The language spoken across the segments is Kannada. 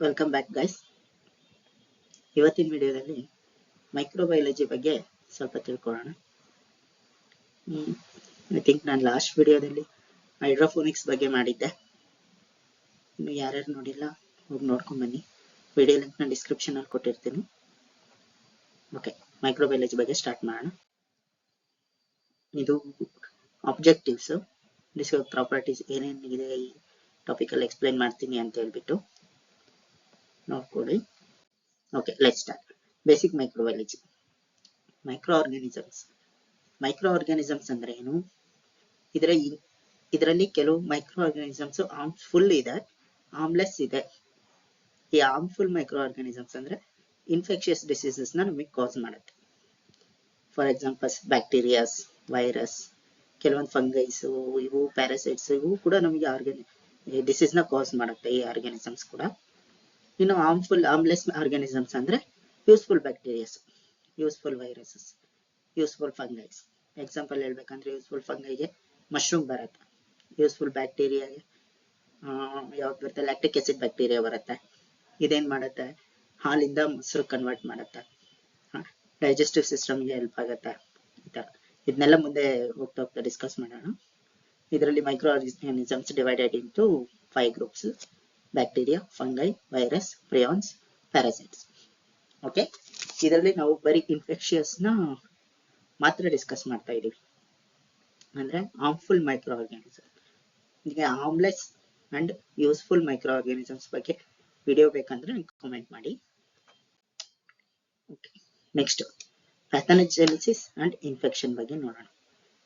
Welcome back guys. ಇವತ್ತಿನ ವಿಡಿಯೋದಲ್ಲಿ ಮೈಕ್ರೋಬಯಾಲಜಿ ಬಗ್ಗೆ ಸ್ವಲ್ಪ ತಿಳ್ಕೊಳ್ಳೋಣ. ಐ ಥಿಂಕ್ ನಾನು ಲಾಸ್ಟ್ ವಿಡಿಯೋದಲ್ಲಿ ಹೈಡ್ರೋಫೋನಿಕ್ಸ್ ಬಗ್ಗೆ ಮಾಡಿದ್ದೆ. ಇನ್ನು ಯಾರ್ಯಾರು ನೋಡಿಲ್ಲ ಹೋಗಿ ನೋಡ್ಕೊಂಡ್ ಬನ್ನಿ. ವಿಡಿಯೋ ಲಿಂಕ್ ನಾನು ಡಿಸ್ಕ್ರಿಪ್ಷನ್ ಅಲ್ಲಿ ಕೊಟ್ಟಿರ್ತೀನಿ. ಓಕೆ, ಮೈಕ್ರೋಬಯಾಲಜಿ ಬಗ್ಗೆ ಸ್ಟಾರ್ಟ್ ಮಾಡೋಣ. ಇದು ಆಬ್ಜೆಕ್ಟಿವ್ಸ್, ಪ್ರಾಪರ್ಟೀಸ್ ಏನೇನಿದೆ ಈ ಟಾಪಿಕ್ ಅಲ್ಲಿ ಎಕ್ಸ್ಪ್ಲೈನ್ ಮಾಡ್ತೀನಿ ಅಂತ ಹೇಳ್ಬಿಟ್ಟು ನೋಡ್ಕೊಳ್ಳಿ. Okay, let's start. Basic microbiology. Micro organisms ಅಂದ್ರೆ ಏನು? ಇದರಲ್ಲಿ ಕೆಲವು ಮೈಕ್ರೋ ಆರ್ಗಾನಿಸಮ್ಸ್ ಹಾರ್ಮ್ಫುಲ್ ಇದೆ, ಹಾರ್ಮ್ಲೆಸ್ ಇದೆ. ಈ ಹಾರ್ಮ್ಫುಲ್ ಮೈಕ್ರೋ ಆರ್ಗಾನಿಸಮ್ಸ್ ಅಂದ್ರೆ ಇನ್ಫೆಕ್ಷಿಯಸ್ ಡಿಸೀಸಸ್ ನ ನಮಗೆ ಕಾಸ್ ಮಾಡುತ್ತೆ. ಫಾರ್ ಎಕ್ಸಾಂಪಲ್ ಬ್ಯಾಕ್ಟೀರಿಯಾಸ್, ವೈರಸ್, ಕೆಲವೊಂದು ಫಂಗೈಸ್, ಇವು ಪ್ಯಾರಾಸೈಟ್ಸ್, ಇವು ಕೂಡ ನಮಗೆ ಡಿಸೀಸ್ ನ ಕಾಸ್ ಮಾಡುತ್ತೆ ಈ ಆರ್ಗಾನಿಸಮ್ಸ್ ಕೂಡ. ಇನ್ನು ಹಾರ್ಮ್ಲೆಸ್ ಆರ್ಗಾನಿಸಮ್ಸ್ ಅಂದ್ರೆ useful bacterias, useful viruses, useful fungis. Example ಹೇಳ್ಬೇಕಂದ್ರೆ ಯೂಸ್ಫುಲ್ ಫಂಗೈಗೆ ಮಶ್ರೂಮ್ ಬರುತ್ತೆ, ಯೂಸ್ಫುಲ್ ಬ್ಯಾಕ್ಟೀರಿಯಾಗೆ ಯಾವ್ದು ಬರುತ್ತೆ, ಲ್ಯಾಕ್ಟಿಕ್ ಆಸಿಡ್ ಬ್ಯಾಕ್ಟೀರಿಯಾ ಬರುತ್ತೆ. ಇದೇನ್ ಮಾಡುತ್ತೆ, ಹಾಲಿಂದ ಮೊಸರು ಕನ್ವರ್ಟ್ ಮಾಡುತ್ತೆ, ಡೈಜೆಸ್ಟಿವ್ ಸಿಸ್ಟಮ್ಗೆ ಹೆಲ್ಪ್ ಆಗುತ್ತೆ. ಈ ತರ ಇದನ್ನೆಲ್ಲ ಮುಂದೆ ಹೋಗ್ತಾ ಹೋಗ್ತಾ ಡಿಸ್ಕಸ್ ಮಾಡೋಣ. ಇದರಲ್ಲಿ micro organisms divided into 5 groups: bacteria, fungi, virus, prions, parasites. Okay, ಇದರಲ್ಲಿ ನಾವು ಬರೀ ಇನ್ಫೆಕ್ಷಿಯಸ್ ನ ಮಾತ್ರ ಡಿಸ್ಕಸ್ ಮಾಡ್ತಾ ಇದೀವಿ, ಅಂದ್ರೆ ಹಾರ್ಮ್ಫುಲ್ ಮೈಕ್ರೋ ಆರ್ಗಾನಿಸಮ್. ಈಗ harmless and useful micro organisms ಬಗ್ಗೆ ವಿಡಿಯೋ ಬೇಕಂದ್ರೆ ಕಾಮೆಂಟ್ ಮಾಡಿ. ನೆಕ್ಸ್ಟ್, ಪ್ಯಾಥೋಜೆನಿಸಿಸ್ ಅಂಡ್ ಇನ್ಫೆಕ್ಷನ್ ಬಗ್ಗೆ ನೋಡೋಣ.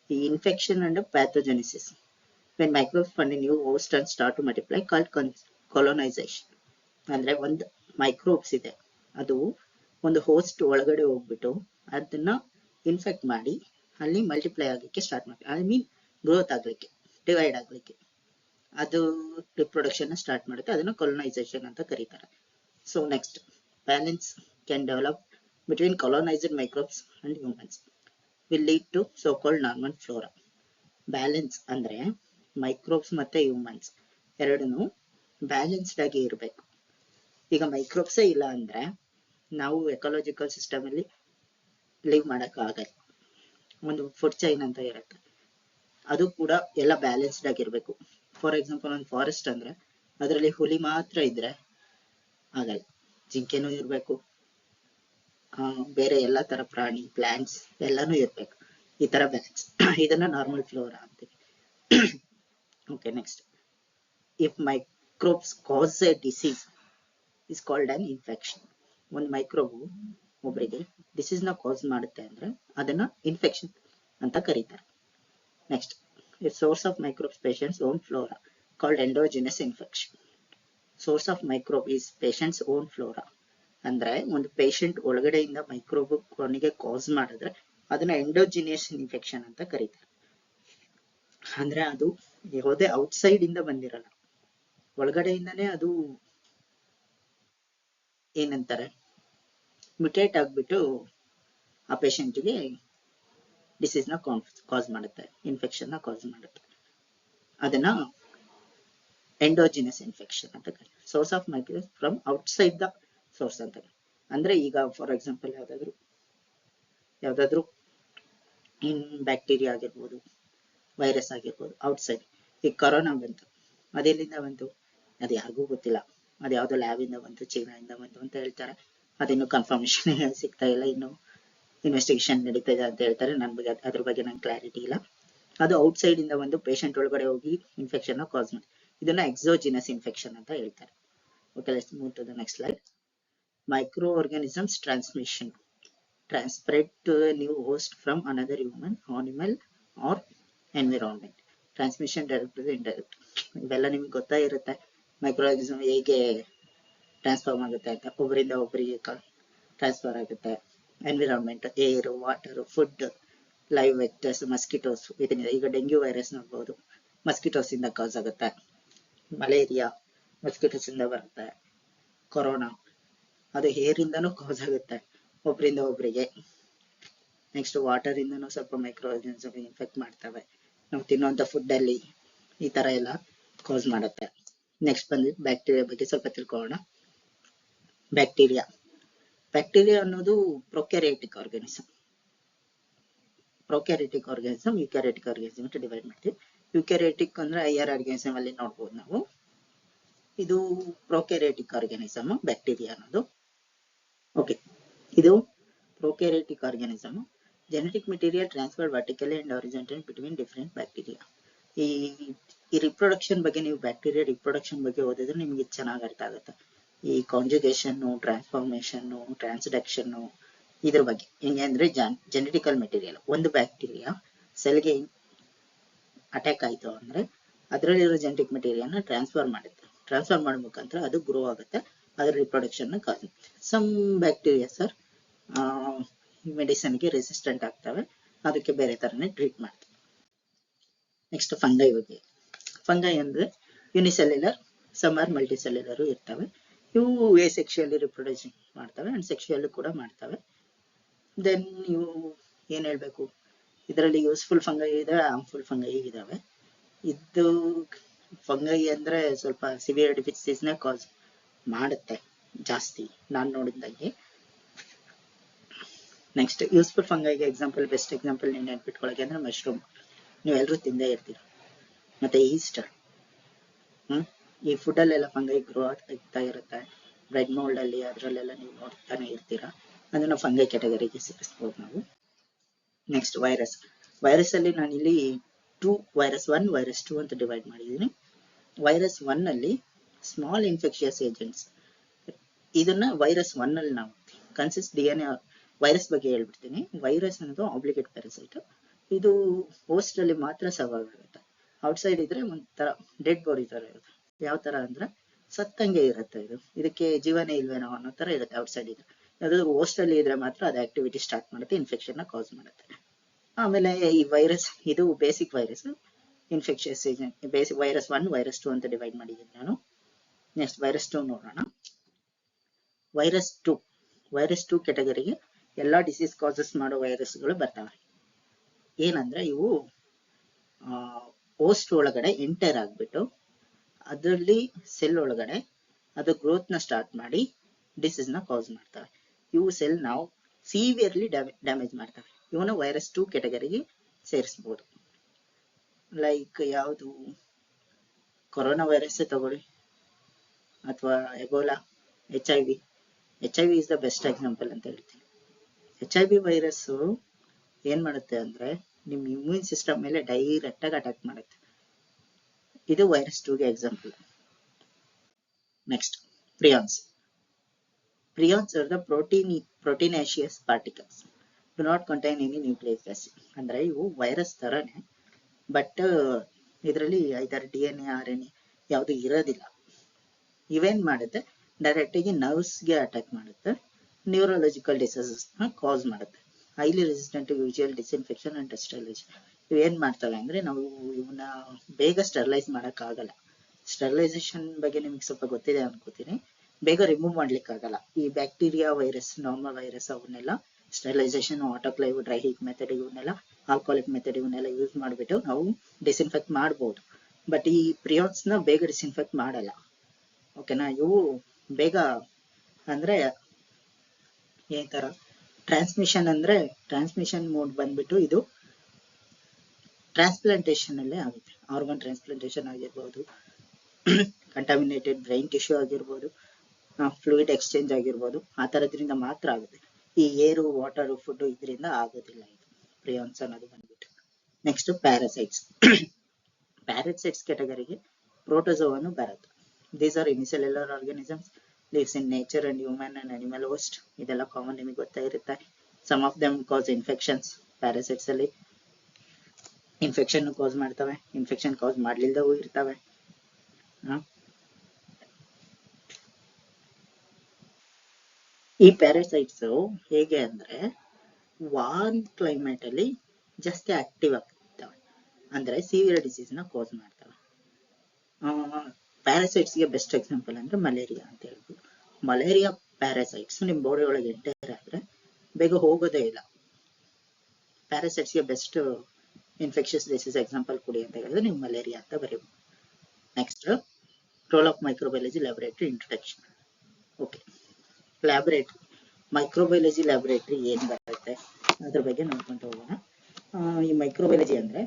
ಈ infection and pathogenesis, when microbes find a new host and start to multiply, called colonization. ಅಂದ್ರೆ ಒಂದು ಮೈಕ್ರೋಬ್ಸ್ ಇದೆ, ಅದು ಒಂದು ಹೋಸ್ಟ್ ಒಳಗಡೆ ಹೋಗ್ಬಿಟ್ಟು ಅದನ್ನ ಇನ್ಫೆಕ್ಟ್ ಮಾಡಿ ಅಲ್ಲಿ ಮಲ್ಟಿಪ್ಲೈ ಆಗಲಿಕ್ಕೆ ಸ್ಟಾರ್ಟ್ ಮಾಡ್ತಾರೆ. ಐ ಮೀನ್ ಗ್ರೋತ್ ಆಗ್ಲಿಕ್ಕೆ, ಡಿವೈಡ್ ಆಗ್ಲಿಕ್ಕೆ, ಅದು ರಿಪ್ರೊಡಕ್ಷನ್ ಸ್ಟಾರ್ಟ್ ಮಾಡುತ್ತೆ. ಅದನ್ನ ಕೊಲೊನೈಸೇಷನ್ ಅಂತ ಕರೀತಾರೆ. So next, balance can develop between colonised microbes and humans, will lead to so called normal flora. Balance ಅಂದ್ರೆ ಮೈಕ್ರೋಬ್ಸ್ ಮತ್ತೆ ಹ್ಯೂಮನ್ಸ್ ಎರಡೂ ಬ್ಯಾಲೆನ್ಸ್ಡ್ ಆಗಿ ಇರಬೇಕು. ಈಗ ಮೈಕ್ರೋಬ್ಸೇ ಇಲ್ಲ ಅಂದ್ರೆ ನಾವು ಎಕಾಲಜಿಕಲ್ ಸಿಸ್ಟಮ್ ಅಲ್ಲಿ ಲಿವ್ ಮಾಡಕ್ ಆಗಲ್ಲ. ಒಂದು ಫುಡ್ ಚೈನ್ ಅಂತ ಇರುತ್ತೆ, ಅದು ಕೂಡ ಎಲ್ಲ ಬ್ಯಾಲೆನ್ಸ್ಡ್ ಆಗಿರ್ಬೇಕು. ಫಾರ್ ಎಕ್ಸಾಂಪಲ್ ಒಂದು ಫಾರೆಸ್ಟ್ ಅಂದ್ರೆ ಅದರಲ್ಲಿ ಹುಲಿ ಮಾತ್ರ ಇದ್ರೆ ಆಗಲ್ಲ, ಜಿಂಕೆನೂ ಇರ್ಬೇಕು, ಬೇರೆ ಎಲ್ಲಾ ತರ ಪ್ರಾಣಿ, ಪ್ಲಾಂಟ್ಸ್ ಎಲ್ಲಾನು ಇರ್ಬೇಕು. ಈ ತರ ಬ್ಯಾಲೆನ್ಸ್, ಇದನ್ನ ನಾರ್ಮಲ್ ಫ್ಲೋರಾ ಅಂತೀವಿ. Okay, next, if microbes cause a disease is called an infection. ಒಂದು ಮೈಕ್ರೋಬ್ ಒಬ್ಬರಿಗೆ ಡಿಸೀಸ್ ನ ಕಾಸ್ ಮಾಡುತ್ತೆ ಅಂದ್ರೆ ಅದನ್ನ ಇನ್ಫೆಕ್ಷನ್ ಅಂತ ಕರೀತಾರೆ. Next, a source of microbes patient's own flora, called endogenous infection. Source of microbe is patient's own flora. ಅಂದ್ರೆ ಒಂದು ಪೇಷಂಟ್ ಒಳಗಡೆಯಿಂದ ಮೈಕ್ರೋಬ್ ಕೊನೆಗೆ ಕಾಸ್ ಮಾಡಿದ್ರೆ ಅದನ್ನ ಎಂಡೋಜಿನಿಯಸ್ ಇನ್ಫೆಕ್ಷನ್ ಅಂತ ಕರೀತಾರೆ. ಅಂದ್ರೆ ಅದು ಯಾವುದೇ ಔಟ್ಸೈಡ್ ಇಂದ ಬಂದಿರಲ್ಲ, ಒಳಗಡೆಯಿಂದಾನೇ ಅದು ಏನಂತಾರೆ ಮ್ಯುಟೇಟ್ ಆಗ್ಬಿಟ್ಟು ಆ ಪೇಷಂಟ್ಗೆ ಡಿಸೀಸ್ ನ ಕಾಸ್ ಮಾಡುತ್ತೆ, ಇನ್ಫೆಕ್ಷನ್ ನ ಕಾಸ್ ಮಾಡುತ್ತೆ. ಅದನ್ನ ಎಂಡೋಜಿನಸ್ ಇನ್ಫೆಕ್ಷನ್ ಅಂತ ಕರೀತಾರೆ. Source of microbes from outside the source ಅಂತ. ಅಂದ್ರೆ ಈಗ ಫಾರ್ ಎಕ್ಸಾಂಪಲ್ ಯಾವ್ದಾದ್ರು ಬ್ಯಾಕ್ಟೀರಿಯಾ ಆಗಿರ್ಬೋದು, ವೈರಸ್ ಆಗಿರ್ಬೋದು, ಔಟ್ಸೈಡ್. ಈಗ ಕೊರೋನಾ ಬಂತು, ಅದೆಲ್ಲಿಂದ ಬಂತು ಅದು ಯಾರಿಗೂ ಗೊತ್ತಿಲ್ಲ, ಅದು ಯಾವ್ದೋ ಲ್ಯಾಬ್ ಇಂದ ಬಂತು, ಚೀನಾದಿಂದ ಬಂತು ಅಂತ ಹೇಳ್ತಾರೆ. ಅದಿನ್ನು ಕನ್ಫರ್ಮೇಶನ್ ಸಿಗ್ತಾ ಇಲ್ಲ, ಇನ್ನು ಇನ್ವೆಸ್ಟಿಗೇಷನ್ ನಡೀತಾ ಇದೆ ಅಂತ ಹೇಳ್ತಾರೆ. ಅದ್ರ ಬಗ್ಗೆ ನಂಗೆ ಕ್ಲಾರಿಟಿ ಇಲ್ಲ. ಅದು ಔಟ್ಸೈಡ್ ಇಂದ ಒಂದು ಪೇಷಂಟ್ ಒಳಗಡೆ ಹೋಗಿ ಇನ್ಫೆಕ್ಷನ್ ಕಾಸ್ ಮಾಡಿ, ಇದನ್ನ ಎಕ್ಸೋಜಿನಸ್ ಇನ್ಫೆಕ್ಷನ್ ಅಂತ ಹೇಳ್ತಾರೆ. Okay, let's move to the next slide. Micro organisms transmission, spread to a new host from another human, animal or environment. Transmission direct indirect, ಇವೆಲ್ಲ ನಿಮ್ಗೆ ಗೊತ್ತಾ ಇರುತ್ತೆ. ಮೈಕ್ರೋ ಆರ್ಗಾನಿಸಮ್ ಹೇಗೆ ಟ್ರಾನ್ಸ್ಫಾರ್ಮ್ ಆಗುತ್ತೆ ಅಂತ, ಒಬ್ಬರಿಂದ ಒಬ್ಬರಿಗೆ ಟ್ರಾನ್ಸ್ಫರ್ ಆಗುತ್ತೆ. Environment, air, water, food, live vectors, mosquitoes, ಇದರಿಂದ ಈಗ ಡೆಂಗ್ಯೂ ವೈರಸ್ ನೋಡ್ಬೋದು, ಮಸ್ಕಿಟೋಸ್ ಇಂದ ಕಾಸ್ ಆಗುತ್ತೆ. ಮಲೇರಿಯಾ ಮಸ್ಕಿಟೋಸ್ ಇಂದ ಬರುತ್ತೆ. ಕೊರೋನಾ ಅದು ಏರ್ ಇಂದನೂ ಕಾಸ್ ಆಗುತ್ತೆ ಒಬ್ಬರಿಂದ ಒಬ್ಬರಿಗೆ. ನೆಕ್ಸ್ಟ್, ವಾಟರ್ ಇಂದನೂ ಸ್ವಲ್ಪ ಮೈಕ್ರೋ ಆರ್ಗಾನಿಸಮ್ ಇನ್ಫೆಕ್ಟ್ ಮಾಡ್ತವೆ. ನಾವು ತಿನ್ನುವಂತ ಫುಡ್ ಅಲ್ಲಿ ಈ ತರ ಎಲ್ಲ ಕಾಸ್ ಮಾಡುತ್ತೆ. ನೆಕ್ಸ್ಟ್ ಬಂದ್ಬಿಟ್ಟು ಬ್ಯಾಕ್ಟೀರಿಯಾ ಬಗ್ಗೆ ಸ್ವಲ್ಪ ತಿಳ್ಕೊಳ್ಳೋಣ. ಬ್ಯಾಕ್ಟೀರಿಯಾ ಅನ್ನೋದು prokaryotic organism. Prokaryotic organism, eukaryotic organism ಅಂತ ಡಿವೈಡ್ ಮಾಡ್ತೀವಿ. ಯುಕ್ಯಾರಿಯೋಟಿಕ್ ಅಂದ್ರೆ ಐಆರ್ ಆರ್ಗಾನಿಸಮ್ ಅಲ್ಲಿ ನೋಡ್ಬೋದು ನಾವು. ಇದು ಪ್ರೊಕ್ಯಾರಿಯೋಟಿಕ್ ಆರ್ಗಾನಿಸಮ್ ಬ್ಯಾಕ್ಟೀರಿಯಾ ಅನ್ನೋದು. ಓಕೆ, ಇದು prokaryotic organism. Genetic material transfer vertically and horizontally between different bacteria. ಈ ರಿಪ್ರೊಡಕ್ಷನ್ ಬಗ್ಗೆ ನೀವು ಬ್ಯಾಕ್ಟೀರಿಯಾ ರಿಪ್ರೊಡಕ್ಷನ್ ಬಗ್ಗೆ ಓದಿದ್ರೆ ನಿಮ್ಗೆ ಚೆನ್ನಾಗಿ ಅರ್ಥ ಆಗುತ್ತೆ. ಈ ಕಾಂಜುಗೇಷನ್, ಟ್ರಾನ್ಸ್ಫಾರ್ಮೇಶನ್, ಟ್ರಾನ್ಸ್ಡಕ್ಷನ್, ಇದ್ರ ಬಗ್ಗೆ. ಹೆಂಗೆ ಅಂದ್ರೆ ಜೆನೆಟಿಕಲ್ ಮೆಟೀರಿಯಲ್ ಒಂದು ಬ್ಯಾಕ್ಟೀರಿಯಾ ಸೆಲ್ಗೆ ಅಟ್ಯಾಕ್ ಆಯ್ತು ಅಂದ್ರೆ ಅದರಲ್ಲಿರೋ ಜೆನೆಟಿಕ್ ಮೆಟೀರಿಯಲ್ ಟ್ರಾನ್ಸ್ಫರ್ ಮಾಡೋ ಮುಖಾಂತರ ಅದು ಗ್ರೋ ಆಗುತ್ತೆ, ಅದ್ರ ರಿಪ್ರೊಡಕ್ಷನ್ ಕಾಸ್. ಸಮ್ ಬ್ಯಾಕ್ಟೀರಿಯಾಸ್ ಆರ್ ಮೆಡಿಸಿನ್ಗೆ ರೆಸಿಸ್ಟೆಂಟ್ ಆಗ್ತವೆ, ಅದಕ್ಕೆ ಬೇರೆ ತರನೇ ಟ್ರೀಟ್ ಮಾಡ್ತೀವಿ. ನೆಕ್ಸ್ಟ್ ಫಂಗೈ ಬಗ್ಗೆ. ಫಂಗೈ ಅಂದ್ರೆ ಯುನಿಸೆಲ್ಯುಲರ್, ಸಮ್ ಆರ್ ಮಲ್ಟಿಸೆಲ್ಯುಲರ್ ಇರ್ತವೆ. ಇವು ಸೆಕ್ಷುಯಲಿ ರಿಪ್ರೊಡಕ್ಷನ್ ಮಾಡ್ತವೆ ಅಂಡ್ ಸೆಕ್ಷುಯಲ್ ಕೂಡ ಮಾಡ್ತವೆ. ದೆನ್ ನೀವು ಏನ್ ಹೇಳ್ಬೇಕು, ಇದರಲ್ಲಿ ಯೂಸ್ಫುಲ್ ಫಂಗೈ ಇದೆ, ಹಾರ್ಮ್ಫುಲ್ ಫಂಗೈ ಇದಾವೆ. ಇದು ಫಂಗೈ ಅಂದ್ರೆ ಸ್ವಲ್ಪ ಸಿವಿಯರ್ ಡಿಸೀಸ್ನ ಕಾಸ್ ಮಾಡುತ್ತೆ ಜಾಸ್ತಿ, ನಾನು ನೋಡಿದಂಗೆ. ನೆಕ್ಸ್ಟ್ ಯೂಸ್ಫುಲ್ ಫಂಗೈಗೆ ಎಕ್ಸಾಂಪಲ್, ಬೆಸ್ಟ್ ಎಕ್ಸಾಂಪಲ್ ನೀವು ನೆನ್ಪಿಟ್ಕೊಳಕ್ಕೆ ಅಂದ್ರೆ ಮಶ್ರೂಮ್. ನೀವೆಲ್ಲರೂ ತಿಂದೇ ಇರ್ತೀರ. ಮತ್ತೆ ಈಸ್ಟರ್, ಈ ಫುಡ್ ಅಲ್ಲೆಲ್ಲ ಫಂಗೈ ಗ್ರೋ ಆಗ್ತಾ ಇರುತ್ತೆ. ಬ್ರೆಡ್ ಮೋಲ್ಡ್ ಅಲ್ಲಿ ಅದರಲ್ಲೆಲ್ಲ ನೀವು ನೋಡ್ತಾನೆ ಇರ್ತೀರಾ. ಅದನ್ನ ಫಂಗೈ ಕ್ಯಾಟಗರಿಗೆ ಸೇರಿಸಬಹುದು ನಾವು. ನೆಕ್ಸ್ಟ್ ವೈರಸ್ ಅಲ್ಲಿ ನಾನು ಇಲ್ಲಿ ವೈರಸ್ 1, ವೈರಸ್ 2 ಅಂತ ಡಿವೈಡ್ ಮಾಡಿದ್ದೀನಿ. ವೈರಸ್ 1 ಅಲ್ಲಿ ಸ್ಮಾಲ್ ಇನ್ಫೆಕ್ಷಿಯಸ್ ಏಜೆಂಟ್ಸ್. ಇದನ್ನ ವೈರಸ್ 1 ಅಲ್ಲಿ ನಾವು ಕನ್ಸಿಸ್ಟ್ DNA. ವೈರಸ್ ಬಗ್ಗೆ ಹೇಳ್ಬಿಡ್ತೀನಿ. ವೈರಸ್ ಅನ್ನೋದು ಆಬ್ಲಿಗೇಟ್ ಪ್ಯಾರಾಸೈಟ್. ಇದು ಹೋಸ್ಟ್ ಅಲ್ಲಿ ಮಾತ್ರ ಸರ್ವೈವ್ ಆಗುತ್ತೆ. ಔಟ್ಸೈಡ್ ಇದ್ರೆ ಒಂಥರ ಡೆಡ್ ಬಾಡಿ ತರ ಇರುತ್ತೆ. ಯಾವ ತರ ಅಂದ್ರೆ ಸತ್ತಂಗೆ ಇರುತ್ತೆ. ಇದಕ್ಕೆ ಜೀವನೇ ಇಲ್ವೇನೋ ಅನ್ನೋ ತರ ಇರುತ್ತೆ ಔಟ್ಸೈಡ್ ಇದ್ರೆ. ಯಾವ್ದಾದ್ರು ಹೋಸ್ಟ್ ಅಲ್ಲಿ ಇದ್ರೆ ಮಾತ್ರ ಅದು ಆಕ್ಟಿವಿಟಿ ಸ್ಟಾರ್ಟ್ ಮಾಡುತ್ತೆ, ಇನ್ಫೆಕ್ಷನ್ ನ ಕಾಸ್ ಮಾಡುತ್ತೆ. ಆಮೇಲೆ ಈ ವೈರಸ್, ಇದು basic virus, infectious agent. Basic virus 1, virus 2 ಅಂತ ಡಿವೈಡ್ ಮಾಡಿದ್ದೀನಿ ನಾನು. ನೆಕ್ಸ್ಟ್ ವೈರಸ್ 2 ನೋಡೋಣ. ವೈರಸ್ 2 ಕ್ಯಾಟಗರಿಗೆ ಎಲ್ಲಾ ಡಿಸೀಸ್ ಕಾಸಸ್ ಮಾಡೋ ವೈರಸ್ಗಳು ಬರ್ತವೆ. ಏನಂದ್ರೆ ಇವು ಹೋಸ್ಟ್ ಒಳಗಡೆ ಎಂಟರ್ ಆಗ್ಬಿಟ್ಟು ಅದರಲ್ಲಿ ಸೆಲ್ ಒಳಗಡೆ ಅದು ಗ್ರೋತ್ ನ ಸ್ಟಾರ್ಟ್ ಮಾಡಿ ಡಿಸೀಸ್ ನ ಕಾಸ್ ಮಾಡ್ತವೆ. ಇವು ಸೆಲ್ ನಾವು ಸಿವಿಯರ್ಲಿ ಡ್ಯಾಮೇಜ್ ಮಾಡ್ತವೆ. ಇವನ್ನ ವೈರಸ್ 2 ಕ್ಯಾಟಗರಿಗೆ ಸೇರಿಸಬಹುದು. ಲೈಕ್ ಯಾವುದು, ಕೊರೋನಾ ವೈರಸ್ ತಗೊಳ್ಳಿ, ಅಥವಾ Ebola, HIV is the best example ಅಂತ ಹೇಳ್ತೀನಿ. HIV ವೈರಸ್ ಏನ್ ಮಾಡುತ್ತೆ ಅಂದ್ರೆ ನಿಮ್ ಇಮ್ಯೂನ್ ಸಿಸ್ಟಮ್ ಮೇಲೆ ಡೈರೆಕ್ಟ್ ಆಗಿ ಅಟ್ಯಾಕ್ ಮಾಡುತ್ತೆ. ಇದು ವೈರಸ್ 2ಗೆ example. Next prions are the proteinaceous particles do not contain any nucleic acid. ಅಂದ್ರೆ ಇವು ವೈರಸ್ ತರನೇ, ಬಟ್ ಇದರಲ್ಲಿ ಐದರ್ DNA, RNA ಯಾವುದು ಇರೋದಿಲ್ಲ. ಇವೇನ್ ಮಾಡುತ್ತೆ, ಡೈರೆಕ್ಟ್ ಆಗಿ ನರ್ವ್ಸ್ ಗೆ ಅಟ್ಯಾಕ್ ಮಾಡುತ್ತೆ, ನ್ಯೂರಲಾಜಿಕಲ್ ಡಿಸೀಸಸ್ ನ ಕಾಸ್ ಮಾಡುತ್ತೆ. Highly resistant to usual disinfection and sterilization. ಇವು ಏನ್ ಮಾಡ್ತವೆ ಅಂದ್ರೆ ನಾವು ಇವನ್ನ ಬೇಗ ಸ್ಟೆರಿಲೈಸ್ ಮಾಡಕ್ ಆಗಲ್ಲ. ಸ್ಟೆರಿಲೈಸೇಷನ್ ಬಗ್ಗೆ ನಿಮ್ಗೆ ಸ್ವಲ್ಪ ಗೊತ್ತಿದೆ ಅನ್ಕೋತೀನಿ. ಬೇಗ ರಿಮೂವ್ ಮಾಡ್ಲಿಕ್ಕೆ ಆಗಲ್ಲ. ಈ ಬ್ಯಾಕ್ಟೀರಿಯಾ ವೈರಸ್, ನಾರ್ಮಲ್ ವೈರಸ್ ಅವನ್ನೆಲ್ಲ sterilisation, autoclave, dry heat method, ಇವನ್ನೆಲ್ಲ ಆಲ್ಕೋಹಾಲಿಕ್ ಮೆಥಡ್ ಇವನ್ನೆಲ್ಲ ಯೂಸ್ ಮಾಡಿಬಿಟ್ಟು ನಾವು ಡಿಸ್ಇನ್ಫೆಕ್ಟ್ ಮಾಡಬಹುದು. ಬಟ್ ಈ ಪ್ರಿಯಾನ್ಸ್ ನ ಬೇಗ ಡಿಸ್ಇನ್ಫೆಕ್ಟ್ ಮಾಡಲ್ಲ. ಓಕೆನಾ. ಇವು ಬೇಗ ಅಂದ್ರೆ ಈ ತರ ಟ್ರಾನ್ಸ್ಮಿಷನ್ ಮೋಡ್ ಬಂದ್ಬಿಟ್ಟು ಇದು ಟ್ರಾನ್ಸ್ಪ್ಲಾಂಟೇಶನ್ ಅಲ್ಲೇ ಆಗುತ್ತೆ. ಆರ್ಗನ್ ಟ್ರಾನ್ಸ್ಪ್ಲಾಂಟೇಶನ್ ಆಗಿರ್ಬೋದು, ಕಂಟಾಮಿನೇಟೆಡ್ ಬ್ರೈನ್ ಟಿಶ್ಯೂ ಆಗಿರ್ಬೋದು, ಫ್ಲೂಯಿಡ್ ಎಕ್ಸ್ಚೇಂಜ್ ಆಗಿರ್ಬೋದು, ಆ ತರದ್ರಿಂದ ಮಾತ್ರ ಆಗುತ್ತೆ. ಈ ಏರು, ವಾಟರ್, ಫುಡ್ ಇದರಿಂದ ಆಗೋದಿಲ್ಲ ಇದು ಪ್ರಿಯಾನ್ಸ್ ಅನ್ನೋದು ಬಂದ್ಬಿಟ್ಟು. ನೆಕ್ಸ್ಟ್ ಪ್ಯಾರಾಸೈಟ್ಸ್ ಕ್ಯಾಟಗರಿಗೆ ಪ್ರೋಟೋಜೋವನ್ನು ಬರುತ್ತೆ. These are unicellular organisms, lives in nature and human and animal host. ಇದೆಲ್ಲ ಕಾಮನ್, ನಿಮಗೆ ಗೊತ್ತಾ ಇರುತ್ತೆ. Some of them cause infections. Parasites ಅಲ್ಲಿ ಇನ್ಫೆಕ್ಷನ್ ಕಾಸ್ ಮಾಡ್ತವೆ, ಇನ್ಫೆಕ್ಷನ್ ಕಾಸ್ ಮಾಡ್ಲಿಲ್ದವೂ ಇರ್ತವೆ. ಈ ಪ್ಯಾರಾಸೈಟ್ಸ್ ಹೇಗೆ ಅಂದ್ರೆ ವಾರ್ಮ್ ಕ್ಲೈಮೇಟ್ ಅಲ್ಲಿ ಜಾಸ್ತಿ ಆಕ್ಟಿವ್ ಆಗ್ತವೆ, ಅಂದ್ರೆ ಸಿವಿಯರ್ ಡಿಸೀಸ್ ನ ಕಾಸ್ ಮಾಡ್ತವೆ. ಪ್ಯಾರಾಸೈಟ್ಸ್ ಗೆ ಬೆಸ್ಟ್ ಎಕ್ಸಾಂಪಲ್ ಅಂದ್ರೆ ಮಲೇರಿಯಾ ಅಂತ ಹೇಳ್ಬೋದು. ಮಲೇರಿಯಾ ಪ್ಯಾರಾಸೈಟ್ಸ್ ನಿಮ್ ಬಾಡಿ ಒಳಗೆ ಎಂಟರ್ ಆದ್ರೆ ಬೇಗ ಹೋಗೋದೇ ಇಲ್ಲ. ಪ್ಯಾರಾಸೈಟ್ಸ್ ಗೆ ಬೆಸ್ಟ್ ಇನ್ಫೆಕ್ಷಸ್ ಡಿಸೀಸ್ ಎಕ್ಸಾಂಪಲ್ ಕೊಡಿ ಅಂತ ಹೇಳಿದ್ರೆ ನೀವು ಮಲೇರಿಯಾ ಅಂತ ಬರೀಬಹುದು. Next role of microbiology laboratory introduction. Okay, laboratory microbiology laboratory ಏನು ಬರುತ್ತೆ ಅದ್ರ ಬಗ್ಗೆ ನೋಡ್ಕೊಂತ ಹೋಗೋಣ. ಈ ಮೈಕ್ರೋಬಯಾಲಜಿ ಅಂದರೆ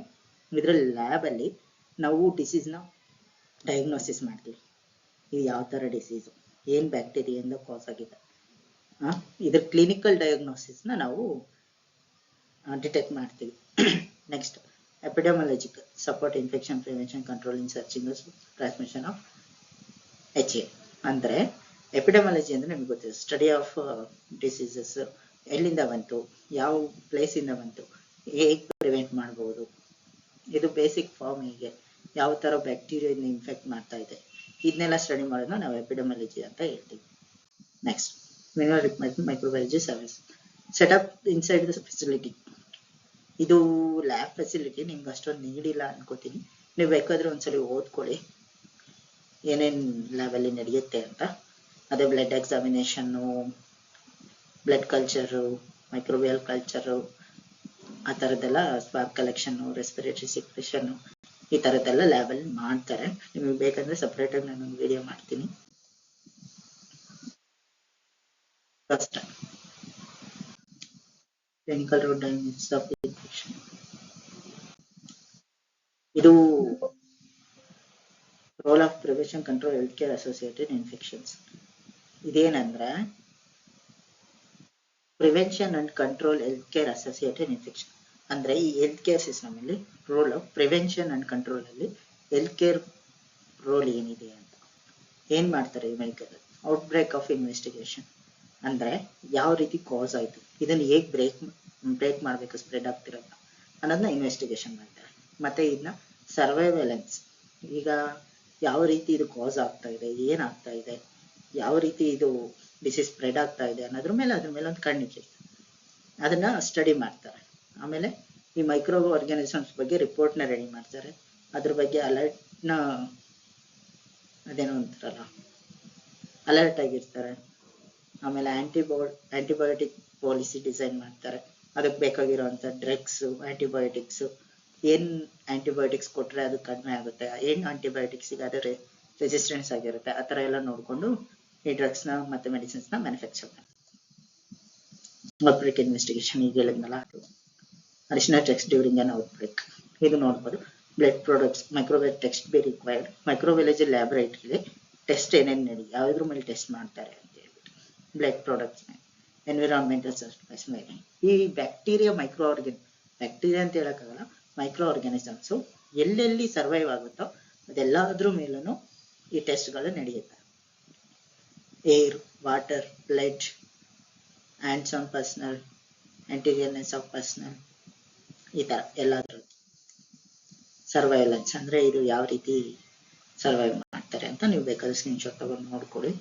ಇದರಲ್ಲಿ ಲ್ಯಾಬಲ್ಲಿ ನಾವು ಡಿಸೀಸ್ನ ಡಯಾಗ್ನೋಸಿಸ್ ಮಾಡ್ತೀವಿ. ಇದು ಯಾವ ಥರ ಡಿಸೀಸು, ಏನು ಬ್ಯಾಕ್ಟೀರಿಯಿಂದ ಕಾಸ್ ಆಗಿದೆ, ಇದ್ರ ಕ್ಲಿನಿಕಲ್ ಡಯಾಗ್ನೋಸಿಸ್ನ ನಾವು ಡಿಟೆಕ್ಟ್ ಮಾಡ್ತೀವಿ. Next epidemiological support infection prevention control in searching transmission of HA. ಅಂದರೆ ಎಪಿಡೆಮಾಲಜಿ ಅಂದರೆ ನಿಮ್ಗೆ ಗೊತ್ತಿದೆ, ಸ್ಟಡಿ ಆಫ್ ಡಿಸೀಸಸ್, ಎಲ್ಲಿಂದ ಬಂತು, ಯಾವ ಪ್ಲೇಸಿಂದ ಬಂತು, ಹೇಗೆ ಪ್ರಿವೆಂಟ್ ಮಾಡ್ಬೋದು, ಇದು ಬೇಸಿಕ್ ಫಾರ್ಮ್, ಹೀಗೆ ಯಾವ ಥರ ಬ್ಯಾಕ್ಟೀರಿಯಿಂದ ಇನ್ಫೆಕ್ಟ್ ಮಾಡ್ತಾ ಇದೆ, ಇದನ್ನೆಲ್ಲ ಸ್ಟಡಿ ಮಾಡೋದನ್ನ ನಾವು ಎಪಿಡೆಮಾಲಜಿ ಅಂತ ಹೇಳ್ತೀವಿ. Next microbiology service setup inside the facility. ಇದು ಲ್ಯಾಬ್ ಫೆಸಿಲಿಟಿ ನಿಮ್ಗೆ ಅಷ್ಟೊಂದು ನೀಡಿಲ್ಲ ಅನ್ಕೋತೀನಿ, ನೀವು ಬೇಕಾದ್ರೆ ಒಂದ್ಸಲಿ ಓದ್ಕೊಳ್ಳಿ ಏನೇನು ಲ್ಯಾಬಲ್ಲಿ ನಡೆಯುತ್ತೆ ಅಂತ. ಅದೇ blood examination, blood culture, microbial culture, ಆ ಥರದ್ದೆಲ್ಲ ಸ್ವಾಬ್ ಕಲೆಕ್ಷನ್ನು, ರೆಸ್ಪಿರೇಟರಿ ಸಿಕ್ರೇಷನ್ನು, ಈ ಥರದ್ದೆಲ್ಲ ಲ್ಯಾಬಲ್ಲಿ ಮಾಡ್ತಾರೆ. ನಿಮಗೆ ಬೇಕಂದ್ರೆ ಸಪ್ರೇಟಾಗಿ ನಾನು ಒಂದು ವಿಡಿಯೋ ಮಾಡ್ತೀನಿ. First clinical role diagnosis of infection. ಇದು role of prevention control health care associated infections. ಇದೇನಂದ್ರೆ prevention and control health care associated infection. ಅಂದ್ರೆ ಈ ಹೆಲ್ತ್ ಕೇರ್ ಸಿಸ್ಟಮ್ ಅಲ್ಲಿ role of prevention and control ಅಲ್ಲಿ ಹೆಲ್ತ್ ಕೇರ್ ರೋಲ್ ಏನಿದೆ ಅಂತ ಏನ್ ಮಾಡ್ತಾರೆ ಈ medical outbreak of investigation. ಅಂದ್ರೆ ಯಾವ ರೀತಿ ಕಾಸ್ ಆಯ್ತು, ಇದನ್ನ ಹೇಗ್ ಬ್ರೇಕ್ ಮಾಡ್ಬೇಕು ಸ್ಪ್ರೆಡ್ ಆಗ್ತಿರೋದನ್ನ ಅನ್ನೋದನ್ನ ಇನ್ವೆಸ್ಟಿಗೇಷನ್ ಮಾಡ್ತಾರೆ. ಮತ್ತೆ ಇದನ್ನ ಸರ್ವೈಲೆನ್ಸ್, ಈಗ ಯಾವ ರೀತಿ ಇದು ಕಾಸ್ ಆಗ್ತಾ ಇದೆ, ಏನಾಗ್ತಾ ಇದೆ, ಯಾವ ರೀತಿ ಇದು ಡಿಸೀಸ್ ಸ್ಪ್ರೆಡ್ ಆಗ್ತಾ ಇದೆ ಅನ್ನೋದ್ರ ಮೇಲೆ ಒಂದು ಕಣ್ಣಿಟ್ಟಿರ್ತಾರೆ, ಅದನ್ನ ಸ್ಟಡಿ ಮಾಡ್ತಾರೆ. ಆಮೇಲೆ ಈ ಮೈಕ್ರೋ ಆರ್ಗಾನಿಸಮ್ಸ್ ಬಗ್ಗೆ ರಿಪೋರ್ಟ್ನ ರೆಡಿ ಮಾಡ್ತಾರೆ, ಅದ್ರ ಬಗ್ಗೆ ಅಲರ್ಟ್ನ ಅದೇನೋ ಅಂತಾರಲ್ಲ ಅಲರ್ಟ್ ಆಗಿರ್ತಾರೆ. ಆಮೇಲೆ ಆಂಟಿಬಯೋಟಿಕ್ ಪಾಲಿಸಿ ಡಿಸೈನ್ ಮಾಡ್ತಾರೆ, ಅದಕ್ಕೆ ಬೇಕಾಗಿರುವಂಥ ಡ್ರಗ್ಸ್, ಆಂಟಿಬಯೋಟಿಕ್ಸ್, ಏನ್ ಆಂಟಿಬಯೋಟಿಕ್ಸ್ ಕೊಟ್ರೆ ಅದು ಕಡಿಮೆ ಆಗುತ್ತೆ, ಏನ್ ಆಂಟಿಬಯೋಟಿಕ್ಸ್ಗೆ ಅದು ರೆಸಿಸ್ಟೆನ್ಸ್ ಆಗಿರುತ್ತೆ, ಆ ಥರ ಎಲ್ಲ ನೋಡಿಕೊಂಡು ಈ ಡ್ರಗ್ಸ್ನ ಮತ್ತೆ ಮೆಡಿಸಿನ್ಸ್ನ ಮ್ಯಾನುಫ್ಯಾಕ್ಚರ್ ಮಾಡ್ತಾರೆ. ಔಟ್ಬ್ರೇಕ್ ಇನ್ವೆಸ್ಟಿಗೇಷನ್ ಈಗ ಹೇಳಿದ್ನಲ್ಲ, ಅದು additional test during an outbreak, ಇದು ನೋಡ್ಬೋದು. Blood products microwave test be required. Microbiology ಲ್ಯಾಬೊರೇಟರಿಲಿ ಟೆಸ್ಟ್ ಏನೇನು ನಡಿ, ಯಾವುದ್ರ ಮೇಲೆ ಟೆಸ್ಟ್ ಮಾಡ್ತಾರೆ ಅಂತ ಹೇಳ್ಬಿಟ್ಟು, ಬ್ಲಡ್ ಪ್ರಾಡಕ್ಟ್ಸ್ ಮೇಲೆ, ಎನ್ವಿರಾನ್ಮೆಂಟಲ್ ಸರ್ವಿಸ್ ಮೇಲೆ. ಈ ಬ್ಯಾಕ್ಟೀರಿಯಾ ಬ್ಯಾಕ್ಟೀರಿಯಾ ಅಂತ ಹೇಳಕ್ಕಾಗಲ್ಲ, ಮೈಕ್ರೋ ಆರ್ಗಾನಿಸಮ್ಸು ಎಲ್ಲೆಲ್ಲಿ ಸರ್ವೈವ್ ಆಗುತ್ತೋ ಅದೆಲ್ಲದ್ರ ಮೇಲೂ ಈ ಟೆಸ್ಟ್ಗಳು ನಡೆಯುತ್ತೆ. Air, water, blood, hands on personal, ಆಂಟೀರಿಯರ್ನೆಸ್ ಆಫ್ ಪರ್ಸನಲ್, ಈ ಥರ ಎಲ್ಲಾದ್ರೂ ಸರ್ವೈಲೆನ್ಸ್ ಅಂದ್ರೆ ಇದು ಯಾವ ರೀತಿ ಸರ್ವೈವ್ ಮಾಡ್ತಾರೆ ಅಂತ ನೀವು ಬೇಕಾದ್ರೆ ಸ್ಕ್ರೀನ್ಶಾಟ್ ತಗೊಂಡು ನೋಡ್ಕೊಳ್ಳಿ.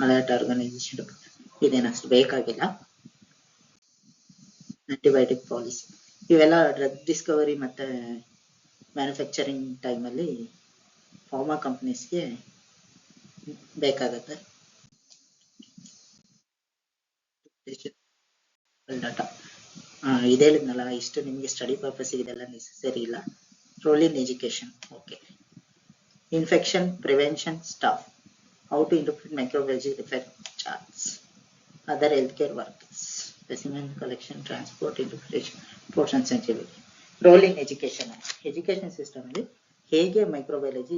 ಅಲರ್ಟ್ ಆರ್ಗನೈಸೇಷನ್ ಇದೇನಷ್ಟು ಬೇಕಾಗಿಲ್ಲ. ಆಂಟಿಬಯೋಟಿಕ್ ಪಾಲಿಸಿ ಇವೆಲ್ಲ ಡ್ರಗ್ ಡಿಸ್ಕವರಿ ಮತ್ತೆ ಮ್ಯಾನುಫ್ಯಾಕ್ಚರಿಂಗ್ ಟೈಮಲ್ಲಿ ಫಾರ್ಮಾ ಕಂಪ್ನೀಸ್ಗೆ ಬೇಕಾಗತ್ತೆ. ಡಾಟಾ ಇದು ಹೇಳಿದ್ನಲ್ಲ, ಇಷ್ಟು ನಿಮಗೆ ಸ್ಟಡಿ ಪರ್ಪಸ್ ಇದೆಲ್ಲ ನೆಸೆಸರಿ ಇಲ್ಲ. Role in education. Okay, infection prevention staff, how to interpret microbiology reflect charts, other health care workers, specimen collection, transport, interpretation, reports and scientific. Role in education, education system ಅಲ್ಲಿ ಹೇಗೆ ಮೈಕ್ರೋಬಯಾಲಜಿ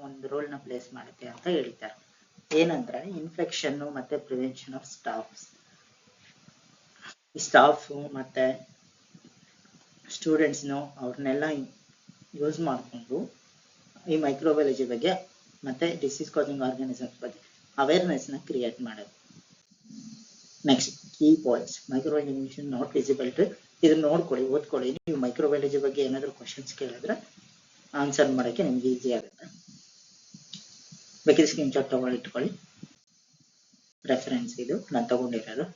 ಒಂದು ರೋಲ್ನ ಪ್ಲೇಸ್ ಮಾಡುತ್ತೆ ಅಂತ ಹೇಳ್ತಾರೆ. ಏನಂದ್ರೆ ಇನ್ಫೆಕ್ಷನ್ ಮತ್ತೆ ಪ್ರಿವೆನ್ಷನ್ ಆಫ್ ಸ್ಟಾಫ್ ಮತ್ತೆ ಸ್ಟೂಡೆಂಟ್ಸ್ನು ಅವ್ರನ್ನೆಲ್ಲ ಯೂಸ್ ಮಾಡಿಕೊಂಡು ಈ ಮೈಕ್ರೋಬಯಾಲಜಿ ಬಗ್ಗೆ ಮತ್ತೆ ಡಿಸೀಸ್ ಕಾಸಿಂಗ್ ಆರ್ಗಾನಿಸಮ್ಸ್ ಬಗ್ಗೆ ಅವೇರ್ನೆಸ್ನ ಕ್ರಿಯೇಟ್ ಮಾಡೋದು. Next key points, microbiology not visible to, ಇದನ್ನ ನೋಡ್ಕೊಳ್ಳಿ, ಓದ್ಕೊಳ್ಳಿ. ನೀವು ಮೈಕ್ರೋಬಯಾಲಜಿ ಬಗ್ಗೆ ಏನಾದರೂ ಕ್ವಶನ್ಸ್ ಕೇಳಿದ್ರೆ ಆನ್ಸರ್ ಮಾಡೋಕ್ಕೆ ನಿಮ್ಗೆ ಈಸಿ ಆಗುತ್ತೆ. ಬೇಕಿದ್ರೆ ಸ್ಕ್ರೀನ್ಶಾಟ್ ತಗೊಂಡು ಇಟ್ಕೊಳ್ಳಿ, ರೆಫರೆನ್ಸ್ ಇದು ನಾನು ತಗೊಂಡಿರೋದು.